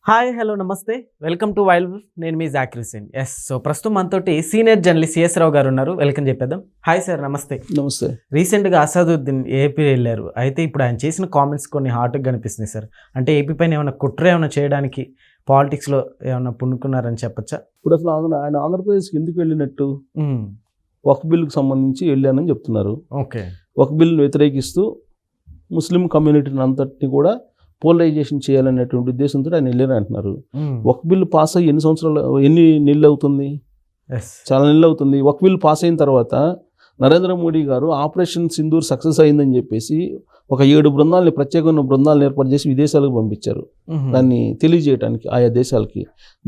Hi hello నమస్తే welcome to wild నేను మీ Zakir Hussain. So ప్రస్తుతం మనతోటి సీనియర్ జర్నలిస్ట్ సిఎస్ రావు గారు ఉన్నారు. వెల్కమ్ చెప్పేద్దాం. హాయ్ సార్, నమస్తే. నమస్తే. రీసెంట్గా అసదుద్దీన్ ఏపీ వెళ్ళారు. అయితే ఇప్పుడు ఆయన చేసిన కామెంట్స్ కొన్ని హార్ట్గా కనిపిస్తున్నాయి సార్. అంటే ఏపీ పైన ఏమైనా కుట్ర ఏమైనా చేయడానికి పాలిటిక్స్లో ఏమైనా పుణుకున్నారని చెప్పచ్చా? ఇప్పుడు అసలు ఆయన ఆంధ్రప్రదేశ్కి ఎందుకు వెళ్ళినట్టు? వక్ఫ్ బిల్లుకు సంబంధించి వెళ్ళానని చెప్తున్నారు. ఓకే. వక్ఫ్ బిల్లును వ్యతిరేకిస్తూ ముస్లిం కమ్యూనిటీని అంతటిని కూడా పోలరైజేషన్ చేయాలనేటువంటి ఉద్దేశంతో ఆయన వెళ్ళారు అంటున్నారు. వక్ఫ్ బిల్లు పాస్ అయ్యి ఎన్ని నెలలు అవుతుంది? చాలా నెలలు అవుతుంది. వక్ఫ్ బిల్లు పాస్ అయిన తర్వాత నరేంద్ర మోడీ గారు ఆపరేషన్ సింధూర్ సక్సెస్ అయిందని చెప్పేసి ఒక 7 బృందాలని ప్రత్యేకమైన బృందాలను ఏర్పాటు చేసి విదేశాలకు పంపించారు, దాన్ని తెలియజేయడానికి ఆయా దేశాలకి.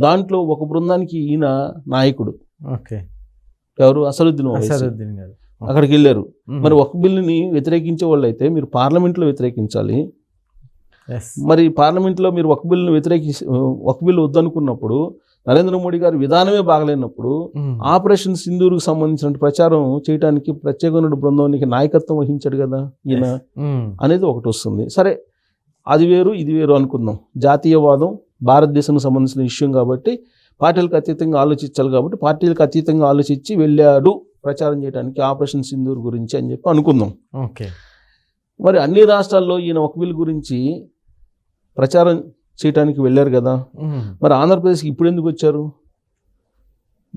దాంట్లో ఒక బృందానికి ఈయన నాయకుడు. ఎవరు? అసదుద్దీన్ గారు అక్కడికి వెళ్ళారు. మరి వక్ఫ్ బిల్లుని వ్యతిరేకించే వాళ్ళు అయితే మీరు పార్లమెంట్లో వ్యతిరేకించాలి. మరి పార్లమెంట్లో మీరు వక్ఫ్ బిల్లు వద్దనుకున్నప్పుడు, నరేంద్ర మోడీ గారి విధానమే బాగలేనప్పుడు ఆపరేషన్ సింధూర్కు సంబంధించిన ప్రచారం చేయడానికి ప్రత్యేకమైన బృందానికి నాయకత్వం వహించాడు కదా ఈయన అనేది ఒకటి వస్తుంది. సరే, అది వేరు ఇది వేరు అనుకుందాం. జాతీయవాదం భారతదేశానికి సంబంధించిన విషయం కాబట్టి పార్టీలకు అతీతంగా ఆలోచించాలి. కాబట్టి పార్టీలకు అతీతంగా ఆలోచించి వెళ్ళాడు ప్రచారం చేయడానికి ఆపరేషన్ సింధూర్ గురించి అని చెప్పి అనుకుందాం. ఓకే. మరి అన్ని రాష్ట్రాల్లో ఈయన వక్ఫ్ బిల్ గురించి ప్రచారం చేయడానికి వెళ్ళారు కదా, మరి ఆంధ్రప్రదేశ్కి ఇప్పుడు ఎందుకు వచ్చారు?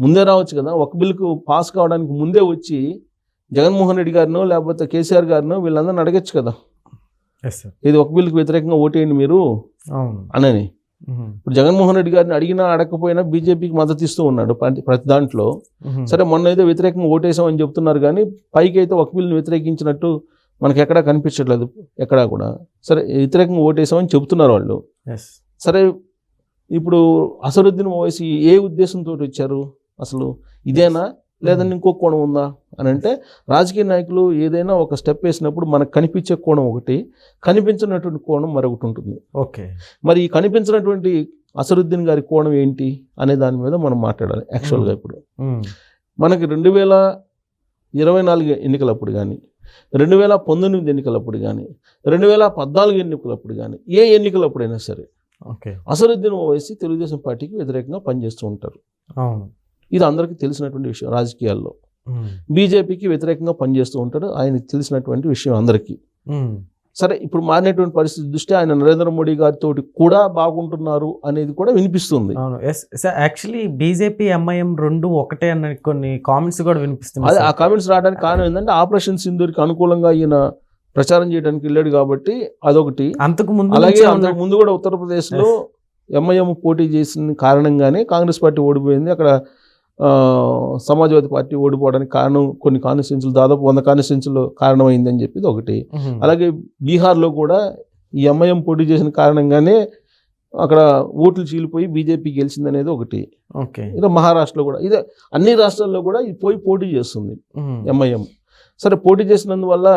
ముందే రావచ్చు కదా. వక్ఫ్ బిల్కు పాస్ కావడానికి ముందే వచ్చి జగన్మోహన్ రెడ్డి గారినో లేకపోతే కేసీఆర్ గారినో వీళ్ళందరినీ అడగచ్చు కదా, ఇది వక్ఫ్ బిల్కి వ్యతిరేకంగా ఓటేయండి మీరు అనని. ఇప్పుడు జగన్మోహన్ రెడ్డి గారిని అడిగినా అడగకపోయినా బీజేపీకి మద్దతు ఇస్తూ ఉన్నాడు ప్రతి దాంట్లో. సరే, మొన్న అయితే వ్యతిరేకంగా ఓటేసామని చెప్తున్నారు, కానీ పైకి అయితే వక్ఫ్ బిల్ని వ్యతిరేకించినట్టు మనకి ఎక్కడా కనిపించట్లేదు, ఎక్కడా కూడా. సరే, వ్యతిరేకంగా ఓటేసామని చెబుతున్నారు వాళ్ళు. సరే, ఇప్పుడు అసదుద్దీన్ ఓవైసీ ఏ ఉద్దేశంతో వచ్చారు? అసలు ఇదేనా లేదంటే ఇంకో కోణం ఉందా అని అంటే, రాజకీయ నాయకులు ఏదైనా ఒక స్టెప్ వేసినప్పుడు మనకు కనిపించే కోణం ఒకటి, కనిపించినటువంటి కోణం మరొకటి ఉంటుంది. ఓకే. మరి ఈ కనిపించినటువంటి అసదుద్దీన్ గారి కోణం ఏంటి అనే దాని మీద మనం మాట్లాడాలి. యాక్చువల్గా ఇప్పుడు మనకి 2024 ఎన్నికలప్పుడు కానీ, 2019 ఎన్నికలప్పుడు కానీ, 2014 ఎన్నికలప్పుడు కానీ, ఏ ఎన్నికలప్పుడైనా సరే అసదుద్దీన్ ఓవైసీ తెలుగుదేశం పార్టీకి వ్యతిరేకంగా పనిచేస్తూ ఉంటారు. ఇది అందరికీ తెలిసినటువంటి విషయం. రాజకీయాల్లో బీజేపీకి వ్యతిరేకంగా పనిచేస్తూ ఉంటాడు, ఆయనకి తెలిసినటువంటి విషయం అందరికీ. సరే, ఇప్పుడు మారినటువంటి పరిస్థితి దృష్ట్యా ఆయన నరేంద్ర మోడీ గారితో కూడా బాగుంటున్నారు అనేది కూడా వినిపిస్తుంది. యాక్చువల్లీ బీజేపీ ఎంఐఎం రెండు ఒకటే అన్న కొన్ని కామెంట్స్ కూడా వినిపిస్తుంది. అదే ఆ కామెంట్స్ రావడానికి కారణం ఏంటంటే ఆపరేషన్ సింధూర్కి అనుకూలంగా ఈయన ప్రచారం చేయడానికి వెళ్ళాడు కాబట్టి అదొకటి. అలాగే అంతకు ముందు కూడా ఉత్తరప్రదేశ్లో ఎంఐఎం పోటీ చేసిన కారణంగానే కాంగ్రెస్ పార్టీ ఓడిపోయింది. అక్కడ సమాజ్వాదీ పార్టీ ఓడిపోవడానికి కారణం కొన్ని కాన్స్టిట్యున్సీలు, దాదాపు 100 కాన్స్టిట్యున్సీలు కారణమైందని చెప్పేది ఒకటి. అలాగే బీహార్లో కూడా ఈ ఎంఐఎం పోటీ చేసిన కారణంగానే అక్కడ ఓట్లు చీలిపోయి బీజేపీ గెలిచిందనేది ఒకటి. ఇలా మహారాష్ట్రలో కూడా, ఇదే అన్ని రాష్ట్రాల్లో కూడా ఇది పోటీ చేస్తుంది ఎంఐఎం. సరే, పోటీ చేసినందువల్ల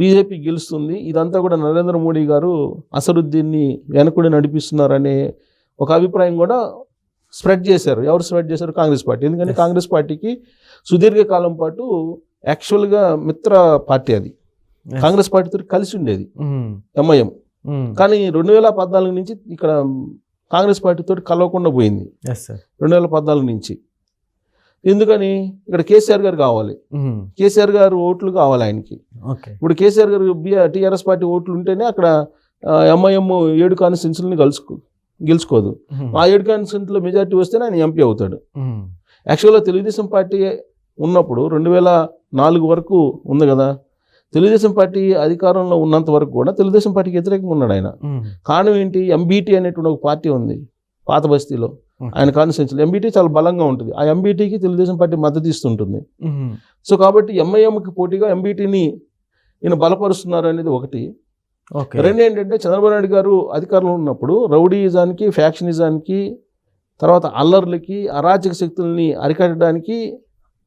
బీజేపీ గెలుస్తుంది. ఇదంతా కూడా నరేంద్ర మోడీ గారు అసదుద్దీన్ని వెనకుడి నడిపిస్తున్నారనే ఒక అభిప్రాయం కూడా స్ప్రెడ్ చేశారు. ఎవరు స్ప్రెడ్ చేశారు? కాంగ్రెస్ పార్టీ. ఎందుకంటే కాంగ్రెస్ పార్టీకి సుదీర్ఘకాలం పాటు యాక్చువల్గా మిత్ర పార్టీ, అది కాంగ్రెస్ పార్టీతో కలిసి ఉండేది ఎంఐఎం. కానీ 2014 నుంచి ఇక్కడ కాంగ్రెస్ పార్టీతో కలవకుండా పోయింది. 2014 నుంచి. ఎందుకని? ఇక్కడ కేసీఆర్ గారు కావాలి, కేసీఆర్ గారు ఓట్లు కావాలి ఆయనకి. ఇప్పుడు కేసీఆర్ గారు టీఆర్ఎస్ పార్టీ ఓట్లు ఉంటేనే అక్కడ ఎంఐఎం 7 కాన్స్టిట్యున్సీలని గెలుచుకోదు. ఆ 7 కాన్స్టిట్యున్సీలో మెజార్టీ వస్తేనే ఆయన ఎంపీ అవుతాడు. యాక్చువల్గా తెలుగుదేశం పార్టీ ఉన్నప్పుడు 2004 వరకు ఉంది కదా, తెలుగుదేశం పార్టీ అధికారంలో ఉన్నంత వరకు కూడా తెలుగుదేశం పార్టీకి వ్యతిరేకంగా ఉన్నాడు ఆయన. కారణం ఏంటి? ఎంబీటీ అనేటువంటి ఒక పార్టీ ఉంది పాత బస్తీలో, ఆయన కాన్స్టిట్యున్సీలో. ఎంబీటీ చాలా బలంగా ఉంటుంది. ఆ ఎంబీటీకి తెలుగుదేశం పార్టీ మద్దతు ఇస్తుంటుంది. సో కాబట్టి ఎంఐఎంకి పోటీగా ఎంబీటీని ఈయన బలపరుస్తున్నారు అనేది ఒకటి. రెండు ఏంటంటే, చంద్రబాబు నాయుడు గారు అధికారంలో ఉన్నప్పుడు రౌడీయిజానికి, ఫ్యాక్షనిజానికి, తర్వాత అల్లర్లకి, అరాచక శక్తుల్ని అరికట్టడానికి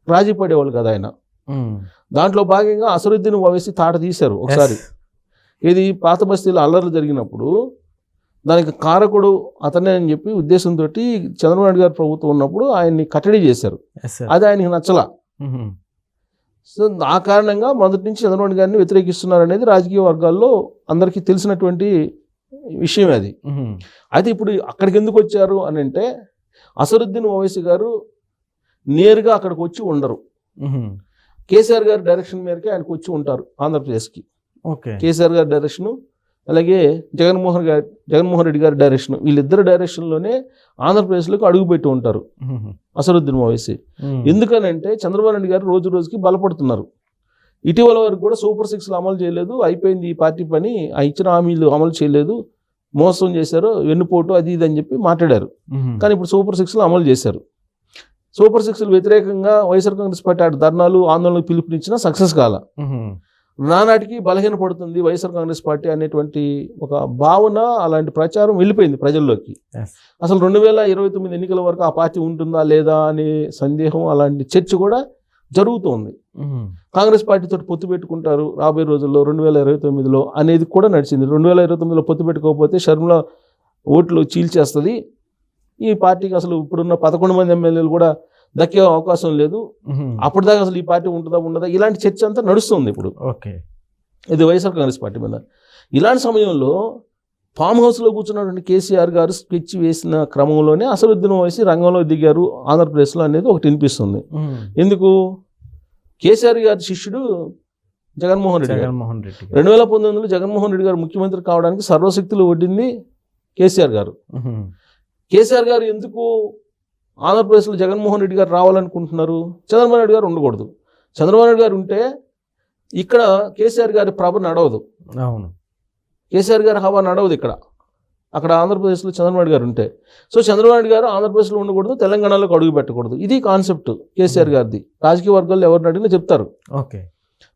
రాజీ పడేవాళ్ళు కదా ఆయన. దాంట్లో భాగంగా అసదుద్దీన్ ఓవైసీ తాట తీశారు ఒకసారి. ఇది పాత బస్తీలో అల్లర్లు జరిగినప్పుడు దానికి కారకుడు అతనే అని చెప్పి ఉద్దేశంతో చంద్రబాబు నాయుడు గారు ప్రభుత్వం ఉన్నప్పుడు ఆయన్ని కట్టడి చేశారు. అది ఆయనకి నచ్చలా. సో ఆ కారణంగా మొదటి నుంచి చంద్రబాబు గారిని వ్యతిరేకిస్తున్నారు అనేది రాజకీయ వర్గాల్లో అందరికీ తెలిసినటువంటి విషయం అది. అయితే ఇప్పుడు అక్కడికి ఎందుకు వచ్చారు అని అంటే అసదుద్దీన్ ఓవైసీ గారు నేరుగా అక్కడికి వచ్చి ఉండరు. కేసీఆర్ గారి డైరెక్షన్ మేరకే ఆయనకు వచ్చి ఉంటారు ఆంధ్రప్రదేశ్కి. కేసీఆర్ గారి డైరెక్షను అలాగే జగన్మోహన్ రెడ్డి గారి డైరెక్షన్, వీళ్ళిద్దరు డైరెక్షన్లోనే ఆంధ్రప్రదేశ్లోకి అడుగుపెట్టి ఉంటారు అసదుద్దీన్ ఓవైసీ. ఎందుకనంటే చంద్రబాబు నాయుడు గారు రోజు రోజుకి బలపడుతున్నారు. ఇటీవల వరకు కూడా సూపర్ 6 అమలు చేయలేదు, అయిపోయింది ఈ పార్టీ పని, ఆ ఇచ్చిన హామీలు అమలు చేయలేదు, మోసం చేశారు, వెన్నుపోటు అది ఇది అని చెప్పి మాట్లాడారు. కానీ ఇప్పుడు సూపర్ 6 అమలు చేశారు. సూపర్ 6 వ్యతిరేకంగా వైఎస్ఆర్ కాంగ్రెస్ పార్టీ ధర్నాలు ఆందోళనకు పిలుపునిచ్చినా సక్సెస్ కాల. నానాటికి బలహీనపడుతుంది వైఎస్ఆర్ కాంగ్రెస్ పార్టీ అనేటువంటి ఒక భావన, అలాంటి ప్రచారం వెళ్ళిపోయింది ప్రజల్లోకి. అసలు 2029 ఎన్నికల వరకు ఆ పార్టీ ఉంటుందా లేదా అనే సందేహం, అలాంటి చర్చ కూడా జరుగుతోంది. కాంగ్రెస్ పార్టీతో పొత్తు పెట్టుకుంటారు రాబోయే రోజుల్లో 2029లో అనేది కూడా నడిచింది. 2029లో పొత్తు పెట్టుకోకపోతే షర్మిల ఓట్లు చీల్చేస్తుంది, ఈ పార్టీకి అసలు ఇప్పుడున్న 11 మంది ఎమ్మెల్యేలు కూడా దక్కే అవకాశం లేదు, అప్పటిదాకా అసలు ఈ పార్టీ ఉంటుందా ఉండదా ఇలాంటి చర్చ అంతా నడుస్తుంది ఇప్పుడు. ఇది వైఎస్ఆర్ కాంగ్రెస్ పార్టీ మీద. ఇలాంటి సమయంలో ఫామ్ హౌస్లో కూర్చున్నటువంటి కేసీఆర్ గారు స్కెచ్ వేసిన క్రమంలోనే అసదుద్దీన్ ఓవైసీ రంగంలో దిగారు ఆంధ్రప్రదేశ్లో అనేది ఒకటి వినిపిస్తుంది. ఎందుకు? కేసీఆర్ గారి శిష్యుడు జగన్మోహన్ రెడ్డి. 2019లో జగన్మోహన్ రెడ్డి గారు ముఖ్యమంత్రి కావడానికి సర్వశక్తులు ఒడ్డింది కేసీఆర్ గారు. కేసీఆర్ గారు ఎందుకు ఆంధ్రప్రదేశ్లో జగన్మోహన్ రెడ్డి గారు రావాలనుకుంటున్నారు? చంద్రబాబు నాయుడు గారు ఉండకూడదు. చంద్రబాబు నాయుడు గారు ఉంటే ఇక్కడ కేసీఆర్ గారి ప్రభ నడవదు. అవును, కేసీఆర్ గారి హవా నడవదు ఇక్కడ. అక్కడ ఆంధ్రప్రదేశ్లో చంద్రబాబు నాయుడు గారు ఉంటే, సో చంద్రబాబు నాయుడు గారు ఆంధ్రప్రదేశ్లో ఉండకూడదు, తెలంగాణలోకి అడుగు పెట్టకూడదు. ఇది కాన్సెప్ట్ కేసీఆర్ గారిది. రాజకీయ వర్గాల్లో ఎవరిని అడిగినా చెప్తారు.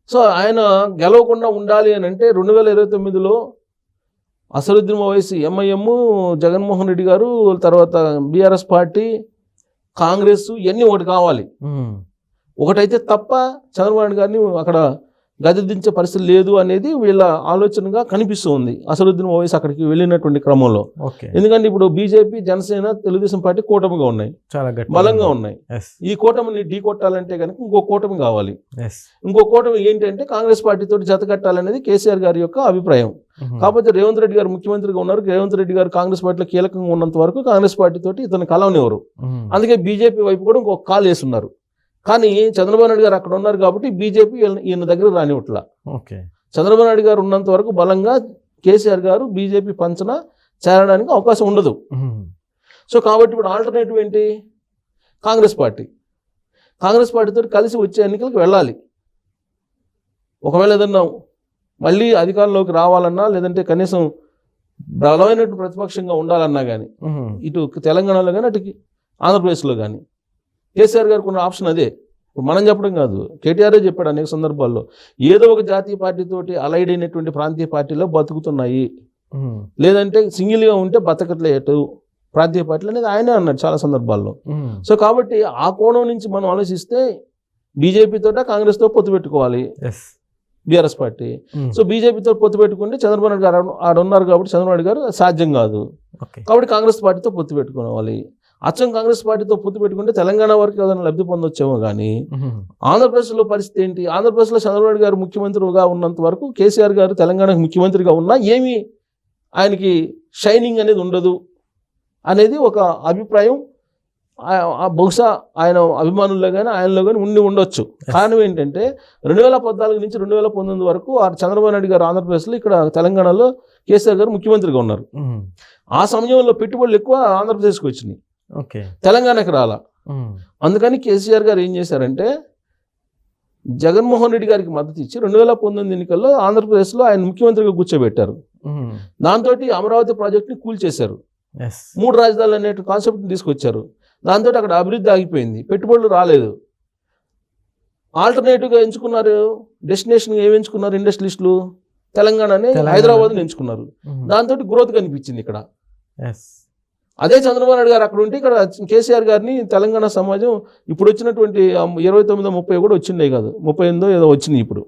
సో ఆయన గెలవకుండా ఉండాలి అని అంటే 2029లో అసదుద్దీన్ ఓవైసీ ఎంఐఎం, జగన్మోహన్ రెడ్డి గారు, తర్వాత బీఆర్ఎస్ పార్టీ, కాంగ్రెస్ ఇవన్నీ ఒకటి కావాలి. ఒకటైతే తప్ప చంద్రబాబు నాయుడు గారిని అక్కడ గద్దెదించే పరిస్థితి లేదు అనేది వీళ్ళ ఆలోచనగా కనిపిస్తుంది అసదుద్దీన్ ఓవైసీ అక్కడికి వెళ్ళినటువంటి క్రమంలో. ఎందుకంటే ఇప్పుడు బీజేపీ, జనసేన, తెలుగుదేశం పార్టీ కూటమిగా ఉన్నాయి, చాలా బలంగా ఉన్నాయి. ఈ కూటమిని ఢీ కొట్టాలంటే కనుక ఇంకో కూటమి కావాలి. ఇంకో కూటమి ఏంటంటే కాంగ్రెస్ పార్టీతో జత కట్టాలనేది కేసీఆర్ గారి యొక్క అభిప్రాయం. కాకపోతే రేవంత్ రెడ్డి గారు ముఖ్యమంత్రిగా ఉన్నారు. రేవంత్ రెడ్డి గారు కాంగ్రెస్ పార్టీలో కీలకంగా ఉన్నంత వరకు కాంగ్రెస్ పార్టీ తోటి ఇతను కలవనివ్వరు. అందుకే బీజేపీ వైపు కూడా ఇంకొక కాల్ వేస్తున్నారు. కానీ చంద్రబాబు నాయుడు గారు అక్కడ ఉన్నారు కాబట్టి బీజేపీ ఈయన దగ్గర రానివ్వట్లా. చంద్రబాబు నాయుడు గారు ఉన్నంత వరకు బలంగా కేసీఆర్ గారు బీజేపీ పంచన చేరడానికి అవకాశం ఉండదు. సో కాబట్టి ఇప్పుడు ఆల్టర్నేటివ్ ఏంటి? కాంగ్రెస్ పార్టీ. కాంగ్రెస్ పార్టీతో కలిసి వచ్చే ఎన్నికలకు వెళ్ళాలి. ఒకవేళ ఏదన్నా మళ్ళీ అధికారంలోకి రావాలన్నా, లేదంటే కనీసం బలమైనటువంటి ప్రతిపక్షంగా ఉండాలన్నా కానీ, ఇటు తెలంగాణలో కానీ అటు ఆంధ్రప్రదేశ్లో కానీ కేసీఆర్ గారికి ఉన్న ఆప్షన్ అదే. మనం చెప్పడం కాదు, కేటీఆరే చెప్పాడు అనేక సందర్భాల్లో, ఏదో ఒక జాతీయ పార్టీతోటి అలైడ్ అయినటువంటి ప్రాంతీయ పార్టీలో బతుకుతున్నాయి, లేదంటే సింగిల్గా ఉంటే బతకట్లేదు ప్రాంతీయ పార్టీలు అనేది ఆయనే అన్నాడు చాలా సందర్భాల్లో. సో కాబట్టి ఆ కోణం నుంచి మనం ఆలోచిస్తే బీజేపీతో కాంగ్రెస్తో పొత్తు పెట్టుకోవాలి బీఆర్ఎస్ పార్టీ. సో బీజేపీతో పొత్తు పెట్టుకుంటే చంద్రబాబు నాయుడు గారు ఆడ ఉన్నారు కాబట్టి చంద్రబాబు నాయుడు గారు సాధ్యం కాదు. కాబట్టి కాంగ్రెస్ పార్టీతో పొత్తు పెట్టుకోవాలి. అచ్చం కాంగ్రెస్ పార్టీతో పొత్తు పెట్టుకుంటే తెలంగాణ వరకు ఏదైనా లబ్ధి పొందొచ్చేమో కానీ ఆంధ్రప్రదేశ్లో పరిస్థితి ఏంటి? ఆంధ్రప్రదేశ్లో చంద్రబాబు నాయుడు గారు ముఖ్యమంత్రిగా ఉన్నంత వరకు, కేసీఆర్ గారు తెలంగాణకు ముఖ్యమంత్రిగా ఉన్నా ఏమీ ఆయనకి షైనింగ్ అనేది ఉండదు అనేది ఒక అభిప్రాయం. బహుశా ఆయన అభిమానుల్లో కానీ ఆయనలో కానీ ఉండొచ్చు. కారణం ఏంటంటే 2014 నుంచి 2019 వరకు చంద్రబాబు నాయుడు గారు ఆంధ్రప్రదేశ్లో, ఇక్కడ తెలంగాణలో కేసీఆర్ గారు ముఖ్యమంత్రిగా ఉన్నారు. ఆ సమయంలో పెట్టుబడులు ఎక్కువ ఆంధ్రప్రదేశ్కి వచ్చినాయి, తెలంగాణకి రాలా. అందుకని కేసీఆర్ గారు ఏం చేశారంటే జగన్మోహన్ రెడ్డి గారికి మద్దతు ఇచ్చి 2019 ఎన్నికల్లో ఆంధ్రప్రదేశ్లో ఆయన ముఖ్యమంత్రిగా కూర్చోబెట్టారు. దాంతో అమరావతి ప్రాజెక్ట్ని కూల్చేశారు. 3 రాజధానులు అనే కాన్సెప్ట్ని తీసుకొచ్చారు. దాంతో అక్కడ అభివృద్ధి ఆగిపోయింది, పెట్టుబడులు రాలేదు. ఆల్టర్నేటివ్గా ఎంచుకున్నారు, డెస్టినేషన్గా ఏమి ఎంచుకున్నారు ఇండస్ట్రియలిస్టులు? తెలంగాణని, హైదరాబాద్ని ఎంచుకున్నారు. దాంతో గ్రోత్ కనిపించింది ఇక్కడ. అదే చంద్రబాబు నాయుడు గారు అక్కడ ఉంటే ఇక్కడ కేసీఆర్ గారిని తెలంగాణ సమాజం ఇప్పుడు వచ్చినటువంటి 29, 30 కూడా వచ్చిండే కాదు, 38 ఏదో వచ్చినాయి ఇప్పుడు,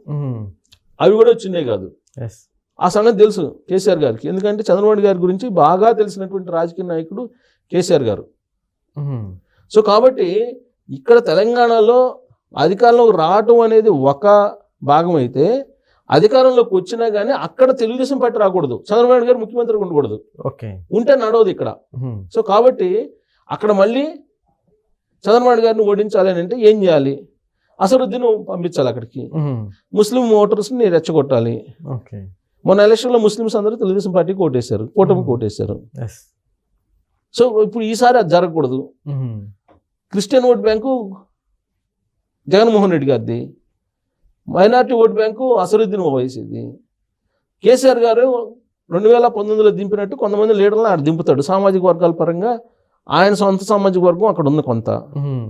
అవి కూడా వచ్చిండే కాదు. ఆ సంగతి తెలుసు కేసీఆర్ గారికి. ఎందుకంటే చంద్రబాబు నాయుడు గారి గురించి బాగా తెలిసినటువంటి రాజకీయ నాయకుడు కేసీఆర్ గారు. సో కాబట్టి ఇక్కడ తెలంగాణలో అధికారంలోకి రావటం అనేది ఒక భాగం అయితే, అధికారంలోకి వచ్చినా కానీ అక్కడ తెలుగుదేశం పార్టీ రాకూడదు, చంద్రబాబు నాయుడు గారు ముఖ్యమంత్రిగా ఉండకూడదు, ఓకే, ఉంటే నడవదు ఇక్కడ. సో కాబట్టి అక్కడ మళ్ళీ చంద్రబాబు నాయుడు గారిని ఓడించాలి అని అంటే ఏం చేయాలి? అసదుద్దీన్ పంపించాలి అక్కడికి, ముస్లిం ఓటర్స్ని రెచ్చగొట్టాలి. మొన్న ఎలక్షన్లో ముస్లిమ్స్ అందరూ తెలుగుదేశం పార్టీకి ఓటేశారు, కూటమికి ఓటేశారు. సో ఇప్పుడు ఈసారి అది జరగకూడదు. Christian vote bank Jaganmohan Reddy గారిది, మైనార్టీ ఓట్ బ్యాంకు అసదుద్దీన్ ఓవైసీది. కేసీఆర్ గారు 2019లో దింపినట్టు కొంతమంది లీడర్లను ఆడ దింపుతాడు సామాజిక వర్గాల పరంగా. ఆయన సొంత సామాజిక వర్గం అక్కడ ఉంది, కొంత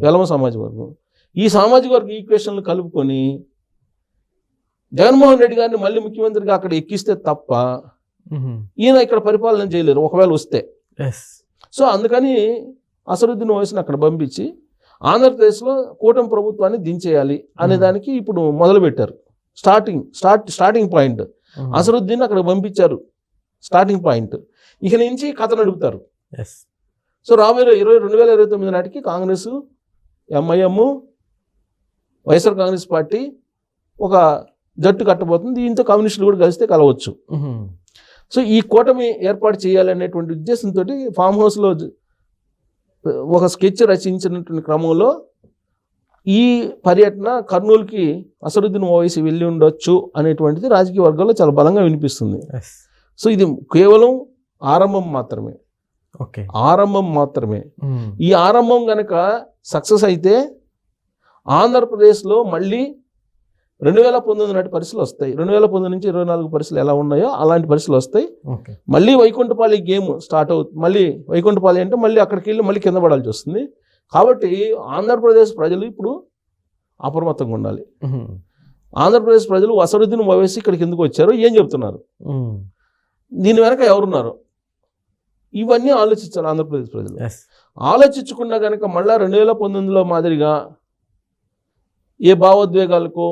వెలమ సామాజిక వర్గం. ఈ సామాజిక వర్గ ఈక్వేషన్లు కలుపుకొని జగన్మోహన్ రెడ్డి గారిని మళ్ళీ ముఖ్యమంత్రిగా అక్కడ ఎక్కిస్తే తప్ప ఈయన ఇక్కడ పరిపాలన చేయలేరు ఒకవేళ వస్తే. సో అందుకని అసదుద్దీన్ ఓవైసీని అక్కడ పంపించి ఆంధ్రప్రదేశ్లో కూటమి ప్రభుత్వాన్ని దించేయాలి అనే దానికి ఇప్పుడు మొదలుపెట్టారు. స్టార్టింగ్ పాయింట్ అసదుద్దీన్ అక్కడ పంపించారు, స్టార్టింగ్ పాయింట్. ఇక నుంచి కథ నడుపుతారు. సో రాబోయే 2029 నాటికి కాంగ్రెస్, ఎంఐఎం, వైఎస్ఆర్ కాంగ్రెస్ పార్టీ ఒక జట్టు కట్టబోతుంది. దీంతో కమ్యూనిస్టులు కూడా కలిస్తే కలవచ్చు. సో ఈ కూటమి ఏర్పాటు చేయాలనేటువంటి ఉద్దేశంతో ఫామ్ హౌస్లో ఒక స్కెచ్ రచించినటువంటి క్రమంలో ఈ పర్యటన కర్నూలుకి అసదుద్దీన్ ఓవైసీ వెళ్ళి ఉండొచ్చు అనేటువంటిది రాజకీయ వర్గాల్లో చాలా బలంగా వినిపిస్తుంది. సో ఇది కేవలం ఆరంభం మాత్రమే, ఆరంభం మాత్రమే. ఈ ఆరంభం కనుక సక్సెస్ అయితే ఆంధ్రప్రదేశ్లో మళ్ళీ 2019 నాటి పరిస్థితులు వస్తాయి. 2019 నుంచి 24 పరిస్థితులు ఎలా ఉన్నాయో అలాంటి పరిస్థితులు వస్తాయి. మళ్ళీ వైకుంఠపాలి గేమ్ స్టార్ట్ అవుతుంది. మళ్ళీ వైకుంఠపాలి అంటే మళ్ళీ అక్కడికి వెళ్ళి మళ్ళీ కింద పడాల్సి వస్తుంది. కాబట్టి ఆంధ్రప్రదేశ్ ప్రజలు ఇప్పుడు అప్రమత్తంగా ఉండాలి. ఆంధ్రప్రదేశ్ ప్రజలు అసదుద్దీన్ ఓవైసీ ఇక్కడికి ఎందుకు వచ్చారో ఏం చెప్తున్నారు, దీని వెనక ఎవరున్నారు, ఇవన్నీ ఆలోచించాలి ఆంధ్రప్రదేశ్ ప్రజలు. ఆలోచించకుండా కనుక మళ్ళీ 2019లో మాదిరిగా ఏ భావోద్వేగాలకో,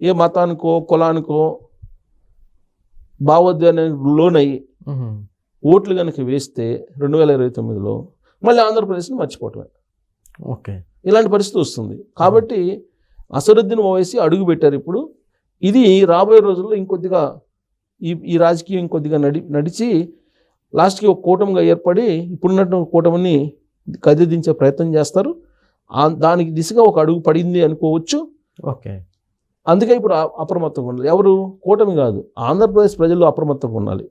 ఏ మతానికో, కులానికో భావోద్వేగానికి లోనయ్యి ఓట్లు కనుక వేస్తే 2029లో మళ్ళీ ఆంధ్రప్రదేశ్ని మర్చిపోవటమే. ఇలాంటి పరిస్థితి వస్తుంది. కాబట్టి అసదుద్దీన్ ఓవైసీ అడుగు పెట్టారు. ఇప్పుడు ఇది రాబోయే రోజుల్లో ఇంకొద్దిగా ఈ రాజకీయం ఇంకొద్దిగా నడిచి లాస్ట్కి ఒక కూటమిగా ఏర్పడి ఇప్పుడున్నట్టు కూటమిని కదిదించే ప్రయత్నం చేస్తారు. దానికి దిశగా ఒక అడుగు పడింది అనుకోవచ్చు. అందుకే ఇప్పుడు అప్రమత్తంగా ఉండాలి. ఎవరు? కూటమి కాదు, ఆంధ్రప్రదేశ్ ప్రజలు అప్రమత్తంగా ఉండాలి.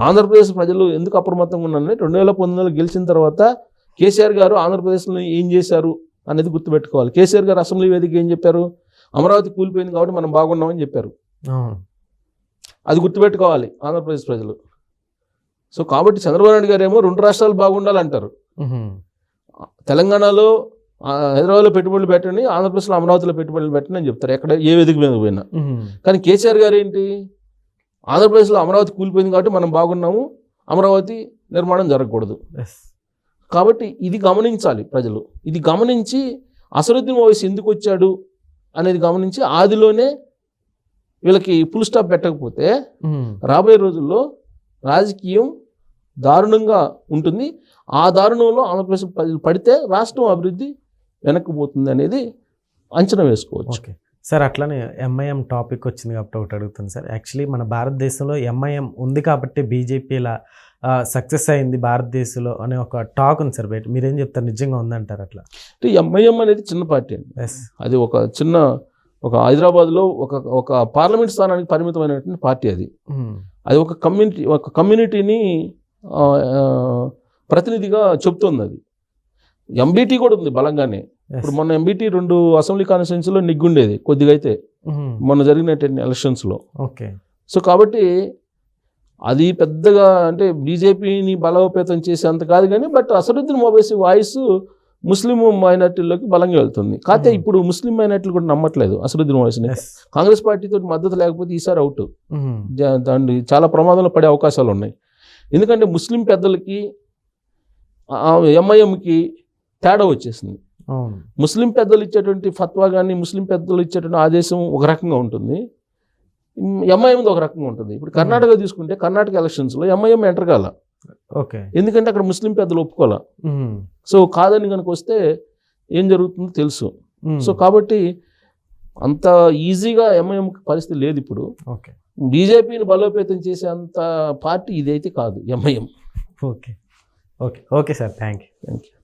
ఆంధ్రప్రదేశ్ ప్రజలు ఎందుకు అప్రమత్తంగా ఉండాలి? 2019లో గెలిచిన తర్వాత కేసీఆర్ గారు ఆంధ్రప్రదేశ్లో ఏం చేశారు అనేది గుర్తుపెట్టుకోవాలి. కేసీఆర్ గారు అసెంబ్లీ వేదిక ఏం చెప్పారు? అమరావతి కూలిపోయింది కాబట్టి మనం బాగున్నామని చెప్పారు. అది గుర్తుపెట్టుకోవాలి ఆంధ్రప్రదేశ్ ప్రజలు. సో కాబట్టి చంద్రబాబు నాయుడు గారు ఏమో 2 రాష్ట్రాలు బాగుండాలంటారు. తెలంగాణలో హైదరాబాద్లో పెట్టుబడులు పెట్టండి, ఆంధ్రప్రదేశ్లో అమరావతిలో పెట్టుబడులు పెట్టండి అని చెప్తారు ఎక్కడ ఏ వేదిక మీద పోయినా. కానీ కేసీఆర్ గారు ఏంటి, ఆంధ్రప్రదేశ్లో అమరావతి కూలిపోయింది కాబట్టి మనం బాగున్నాము, అమరావతి నిర్మాణం జరగకూడదు. కాబట్టి ఇది గమనించాలి ప్రజలు. ఇది గమనించి అసదుద్దీన్ ఓవైసీ ఎందుకు వచ్చాడు అనేది గమనించి ఆదిలోనే వీళ్ళకి ఫుల్ స్టాప్ పెట్టకపోతే రాబోయే రోజుల్లో రాజకీయం దారుణంగా ఉంటుంది. ఆ దారుణంలో ఆంధ్రప్రదేశ్ ప్రజలు పడితే రాష్ట్రం అభివృద్ధి వెనక్కిపోతుంది అనేది అంచనా వేసుకోవచ్చు. సార్ అట్లానే ఎంఐఎం టాపిక్ వచ్చింది కాబట్టి ఒకటి అడుగుతుంది సార్. యాక్చువల్లీ మన భారతదేశంలో ఎంఐఎం ఉంది కాబట్టి బీజేపీ ఇలా సక్సెస్ అయింది భారతదేశంలో అనే ఒక టాక్ ఉంది సార్ బయట. మీరేం చెప్తారు, నిజంగా ఉందంటారు అట్లా? అంటే ఎంఐఎం అనేది చిన్న పార్టీ అండి. అది ఒక హైదరాబాద్లో ఒక పార్లమెంట్ స్థానానికి పరిమితమైనటువంటి పార్టీ. అది ఒక కమ్యూనిటీని ప్రతినిధిగా చెప్తుంది. అది ఎంబీటీ కూడా ఉంది బలంగానే. ఇప్పుడు మొన్న ఎంబీటీ 2 అసెంబ్లీ కాన్స్టిట్యున్సీలో నిగ్గుండేది కొద్దిగా అయితే మొన్న జరిగినటువంటి ఎలక్షన్స్లో. సో కాబట్టి అది పెద్దగా అంటే బీజేపీని బలోపేతం చేసేంత కాదు కానీ, బట్ అసదుద్దీన్ ఓవైసీ వాయిస్ ముస్లిం మైనార్టీల్లోకి బలంగా వెళ్తుంది. కాకపోతే ఇప్పుడు ముస్లిం మైనార్టీలు కూడా నమ్మట్లేదు అసదుద్దీన్ ఓవైసీని. కాంగ్రెస్ పార్టీతో మద్దతు లేకపోతే ఈసారి అవుట్, దాన్ని చాలా ప్రమాదంలో పడే అవకాశాలు ఉన్నాయి. ఎందుకంటే ముస్లిం పెద్దలకి ఎంఐఎంకి తేడా వచ్చేసింది. ముస్లిం పెద్దలు ఇచ్చేటువంటి ఫత్వా కానీ, ముస్లిం పెద్దలు ఇచ్చేటువంటి ఆదేశం ఒక రకంగా ఉంటుంది, ఎంఐఎంది ఒక రకంగా ఉంటుంది. ఇప్పుడు కర్ణాటక తీసుకుంటే కర్ణాటక ఎలక్షన్స్లో ఎంఐఎం ఎంటర్ కాల. ఎందుకంటే అక్కడ ముస్లిం పెద్దలు ఒప్పుకోలే. సో కాదని కనుక వస్తే ఏం జరుగుతుందో తెలుసు. సో కాబట్టి అంత ఈజీగా ఎంఐఎం పరిస్థితి లేదు ఇప్పుడు. ఓకే బీజేపీని బలోపేతం చేసే అంత పార్టీ ఇదైతే కాదు MIM. Okay okay okay sir thank you.